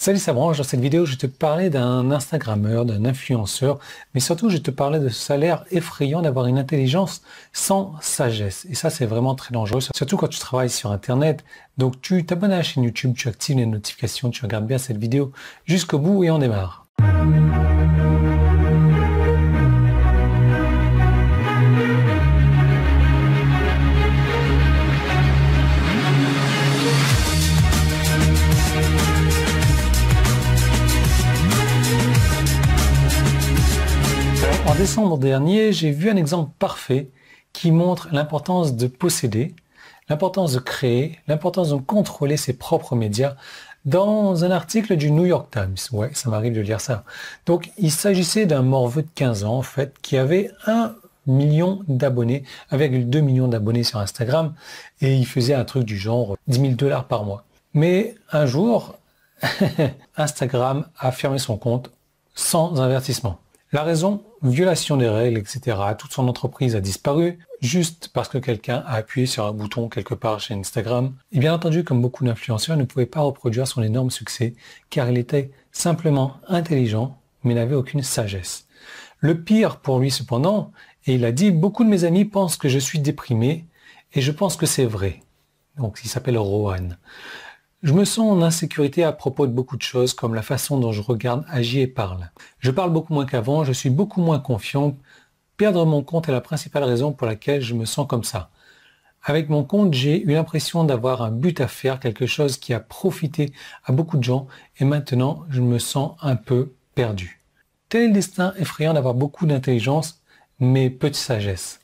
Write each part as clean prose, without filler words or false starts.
Salut, ça branche. Dans cette vidéo, je vais te parler d'un Instagrammeur, d'un influenceur, mais surtout, je vais te parler de ce salaire effrayant d'avoir une intelligence sans sagesse. Et ça, c'est vraiment très dangereux, surtout quand tu travailles sur Internet. Donc, tu t'abonnes à la chaîne YouTube, tu actives les notifications, tu regardes bien cette vidéo jusqu'au bout et on démarre. En décembre dernier, j'ai vu un exemple parfait qui montre l'importance de posséder, l'importance de créer, l'importance de contrôler ses propres médias dans un article du New York Times. Ouais, ça m'arrive de lire ça. Donc, il s'agissait d'un morveux de 15 ans, en fait, qui avait 1 million d'abonnés, 1,2 million d'abonnés sur Instagram, et il faisait un truc du genre 10 000 $ par mois. Mais un jour, Instagram a fermé son compte sans avertissement. La raison, violation des règles, etc. Toute son entreprise a disparu juste parce que quelqu'un a appuyé sur un bouton quelque part chez Instagram. Et bien entendu, comme beaucoup d'influenceurs, il ne pouvait pas reproduire son énorme succès car il était simplement intelligent mais n'avait aucune sagesse. Le pire pour lui cependant, et il a dit « Beaucoup de mes amis pensent que je suis déprimé et je pense que c'est vrai ». Donc il s'appelle Rohan. Je me sens en insécurité à propos de beaucoup de choses, comme la façon dont je regarde, agis et parle. Je parle beaucoup moins qu'avant, je suis beaucoup moins confiant. Perdre mon compte est la principale raison pour laquelle je me sens comme ça. Avec mon compte, j'ai eu l'impression d'avoir un but à faire, quelque chose qui a profité à beaucoup de gens, et maintenant, je me sens un peu perdu. Tel est le destin effrayant d'avoir beaucoup d'intelligence, mais peu de sagesse.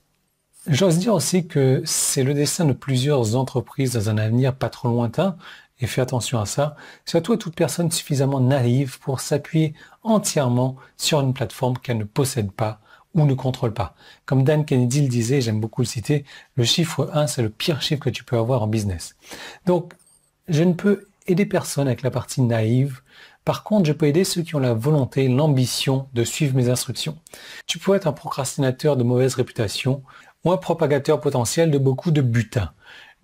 J'ose dire aussi que c'est le destin de plusieurs entreprises dans un avenir pas trop lointain, et fais attention à ça, surtout à toute personne suffisamment naïve pour s'appuyer entièrement sur une plateforme qu'elle ne possède pas ou ne contrôle pas. Comme Dan Kennedy le disait, j'aime beaucoup le citer, le chiffre 1, c'est le pire chiffre que tu peux avoir en business. Donc, je ne peux aider personne avec la partie naïve. Par contre, je peux aider ceux qui ont la volonté, l'ambition de suivre mes instructions. Tu peux être un procrastinateur de mauvaise réputation ou un propagateur potentiel de beaucoup de butin.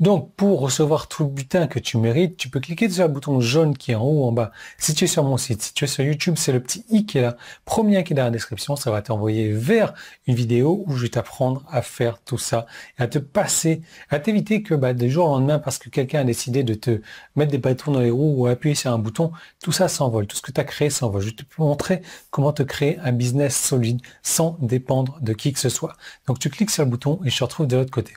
Donc, pour recevoir tout le butin que tu mérites, tu peux cliquer sur le bouton jaune qui est en haut ou en bas. Si tu es sur mon site, si tu es sur YouTube, c'est le petit i qui est là, premier qui est dans la description, ça va t'envoyer vers une vidéo où je vais t'apprendre à faire tout ça, et à te passer, à t'éviter que du jour au lendemain, parce que quelqu'un a décidé de te mettre des bâtons dans les roues ou appuyer sur un bouton, tout ça s'envole, tout ce que tu as créé s'envole. Je vais te montrer comment te créer un business solide sans dépendre de qui que ce soit. Donc, tu cliques sur le bouton et je te retrouve de l'autre côté.